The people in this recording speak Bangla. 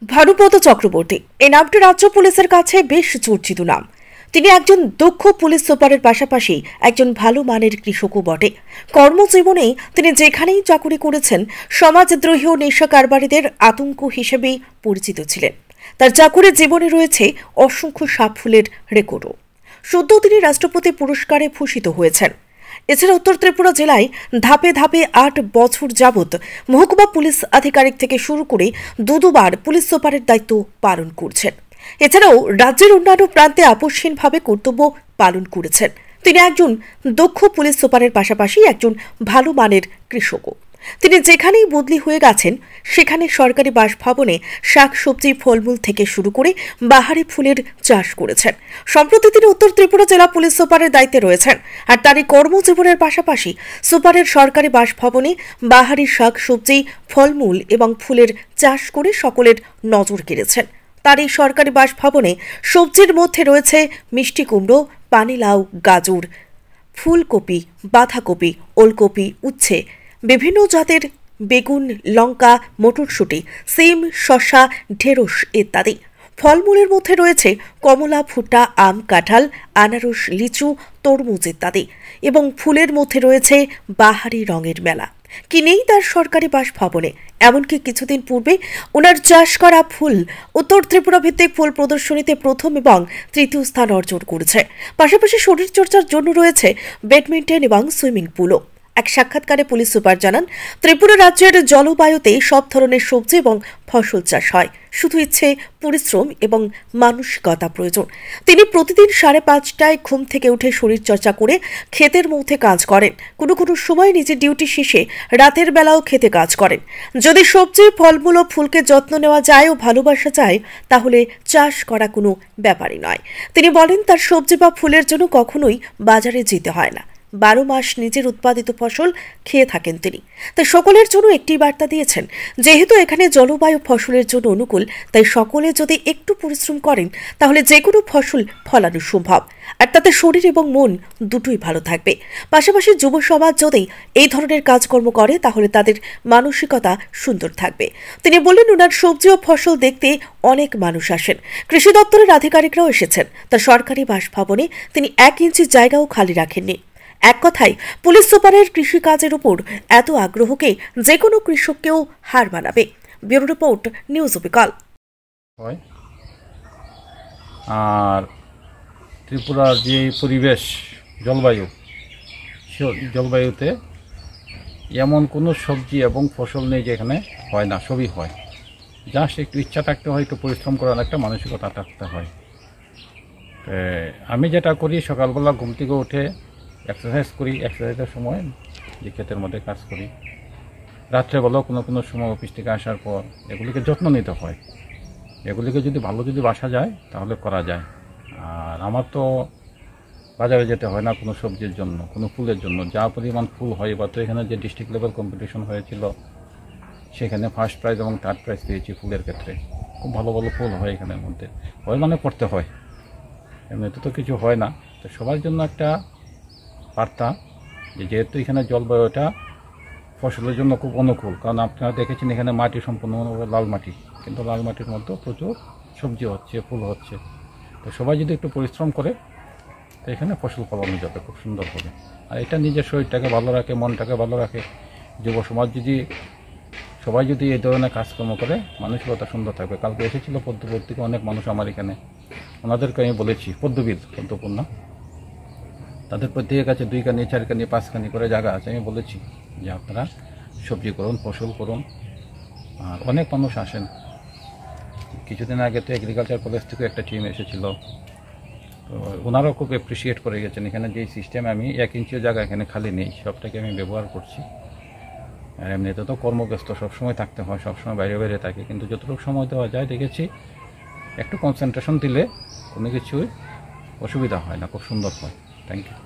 ভানুপদ চক্রবর্তী এই নামটি রাজ্য পুলিশের কাছে বেশ চর্চিত নাম। তিনি একজন দক্ষ পুলিশ সুপারের পাশাপাশি একজন ভালো মানের কৃষকও বটে। কর্মজীবনে তিনি যেখানেই চাকুরি করেছেন সমাজদ্রোহী ও নেশা কারবারিদের আতঙ্ক হিসেবেই পরিচিত ছিলেন। তার চাকুরির জীবনে রয়েছে অসংখ্য সাফল্যের রেকর্ডও। সদ্য তিনি রাষ্ট্রপতি পুরস্কারে ভূষিত হয়েছেন। এছাড়া উত্তর ত্রিপুরা জেলায় ধাপে ধাপে 8 বছর যাবৎ মহকুমা পুলিশ আধিকারিক থেকে শুরু করে দুবার পুলিশ সুপারের দায়িত্ব পালন করছেন। এছাড়াও রাজ্যের অন্যান্য প্রান্তে আপসহীনভাবে কর্তব্য পালন করেছেন। তিনি একজন দক্ষ পুলিশ সুপারের পাশাপাশি একজন ভালো মানের কৃষকও। তিনি যেখানেই বদলি হয়ে গেছেন সেখানে সরকারি বাসভবনে শাকসবজি ফলমূল থেকে শুরু করে বাহারি ফুলের চাষ করেছেন। সম্প্রতি তিনি উত্তর ত্রিপুরা জেলা পুলিশ সুপারের দায়িত্বে রয়েছেন। আর তারই কর্মজীবনের পাশাপাশি সুপারের সরকারি বাসভবনে বাহারি শাকসবজি ফলমূল এবং ফুলের চাষ করে সকলের নজর কেড়েছেন। তার এই সরকারি বাসভবনে সবজির মধ্যে রয়েছে মিষ্টি কুমড়ো, পানিলাউ, গাজর, ফুলকপি, বাঁধাকপি, ওলকপি, উচ্ছে, বিভিন্ন জাতের বেগুন, লঙ্কা, মটরশুঁটি, সিম, শসা, ঢেঁড়স ইত্যাদি। ফলমূলের মধ্যে রয়েছে কমলা, ভুট্টা, আম, কাঁঠাল, আনারস, লিচু, তরমুজ ইত্যাদি। এবং ফুলের মধ্যে রয়েছে বাহারি রঙের মেলা। কি নেই তার সরকারি বাসভবনে? এমনকি কিছুদিন পূর্বে ওনার চাষ করা ফুল উত্তর ত্রিপুরা ভিত্তিক ফুল প্রদর্শনীতে প্রথম এবং তৃতীয় স্থান অর্জন করেছে। পাশাপাশি শরীরচর্চার জন্য রয়েছে ব্যাডমিন্টন এবং সুইমিং পুলও। এক সাক্ষাৎকারে পুলিশ সুপার জানান, ত্রিপুরা রাজ্যের জলবায়ুতে সব ধরনের সবজি এবং ফসল চাষ হয়। শুধু ইচ্ছে, পরিশ্রম এবং মানসিকতা প্রয়োজন। তিনি প্রতিদিন 5:30টায় ঘুম থেকে উঠে শরীরচর্চা করে ক্ষেতের মধ্যে কাজ করেন। কোনো কোনো সময় নিজের ডিউটি শেষে রাতের বেলাও খেতে কাজ করেন। যদি সবজি, ফলমূল ও ফুলকে যত্ন নেওয়া যায় ও ভালোবাসা যায় তাহলে চাষ করা কোনো ব্যাপারই নয়। তিনি বলেন, তার সবজি বা ফুলের জন্য কখনোই বাজারে যেতে হয় না। 12 মাস নিজের উৎপাদিত ফসল খেয়ে থাকেন তিনি। তাই সকলের জন্য একটি বার্তা দিয়েছেন, যেহেতু এখানে জলবায়ু ফসলের জন্য অনুকূল, তাই সকলে যদি একটু পরিশ্রম করেন তাহলে যে কোনো ফসল ফলানো সম্ভব। আর তাতে শরীর এবং মন দুটোই ভালো থাকবে। পাশাপাশি যুব সমাজ যদি এই ধরনের কাজকর্ম করে তাহলে তাদের মানসিকতা সুন্দর থাকবে। তিনি বললেন, ওনার সবজি ও ফসল দেখতে অনেক মানুষ আসেন। কৃষি দপ্তরের আধিকারিকরাও এসেছেন। তার সরকারি বাসভবনে তিনি 1 ইঞ্চি জায়গাও খালি রাখেননি। এক কথায় পুলিশ সুপারের কৃষিকাজের উপর এত আগ্রহকে যে কোনো কৃষককেও হার মানাবে। ব্যুরো রিপোর্ট, নিউজ বিকাল। আর ত্রিপুরার যে পরিবেশ, জলবায়ুতে এমন কোনো সবজি এবং ফসল নেই যেখানে হয় না, সবই হয়। জাস্ট একটু ইচ্ছা থাকতে হয়, একটু পরিশ্রম করার একটা মানসিকতা থাকতে হয়। আমি যেটা করি, সকালবেলা ঘুম থেকে উঠে এক্সারসাইজ করি। এক্সারসাইজের সময় যে ক্ষেতের মধ্যে কাজ করি, রাত্রেবেলাও কোনো কোনো সময় অফিস থেকে আসার পর এগুলিকে যত্ন নিতে হয়। এগুলিকে যদি বাসা যায় তাহলে করা যায়। আর আমার তো বাজারে যেতে হয় না কোনো সবজির জন্য, কোনো ফুলের জন্য। যা পরিমাণ ফুল হয়, বা তো এখানে যে ডিস্ট্রিক্ট লেভেল কম্পিটিশন হয়েছিল সেখানে ফার্স্ট প্রাইজ এবং থার্ড প্রাইজ পেয়েছি ফুলের ক্ষেত্রে। খুব ভালো ভালো ফুল হয় এখানের মধ্যে। হয় মানে করতে হয়, এমনিতে তো কিছু হয় না। তো সবার জন্য একটা বার্তা, যেহেতু এখানে জলবায়ুটা ফসলের জন্য খুব অনুকূল। কারণ আপনারা দেখেছেন এখানে মাটি সম্পূর্ণভাবে লাল মাটি, কিন্তু লাল মাটির মধ্যে প্রচুর সবজি হচ্ছে, ফুল হচ্ছে। তো সবাই যদি একটু পরিশ্রম করে তো এখানে ফসল ফলানো যাবে খুব সুন্দর হবে। আর এটা নিজের শরীরটাকে ভালো রাখে, মনটাকে ভালো রাখে। যুব সমাজ সবাই যদি এই ধরনের কাজকর্ম করে, মানসিকতা সুন্দর থাকবে। কালকে এসেছিল পদ্মপুর থেকে অনেক মানুষ আমার এখানে, ওনাদেরকে আমি বলেছি, পদ্মপুর না, তাদের প্রত্যেকের কাছে 2 কানি, 4 কানি, 5 কানি করে জায়গা আছে। আমি বলেছি যে আপনারা সবজি করুন, ফসল করুন। আর অনেক মানুষ আসেন। কিছুদিন আগে তো এগ্রিকালচার কলেজ থেকে একটা টিম এসেছিল, তো ওনারাও খুব অ্যাপ্রিসিয়েট করে গেছেন। এখানে যে সিস্টেম, আমি 1 ইঞ্চিও জায়গা এখানে খালি নেই, সবটাকে আমি ব্যবহার করছি। আর এমনিতে তো কর্মব্যস্ত, সবসময় থাকতে হয়, সবসময় বাইরে থাকি, কিন্তু যতটুকু সময় দেওয়া যায় দেখেছি একটু কনসেন্ট্রেশন দিলে কোনো কিছুই অসুবিধা হয় না, খুব সুন্দর হয়। Thank you.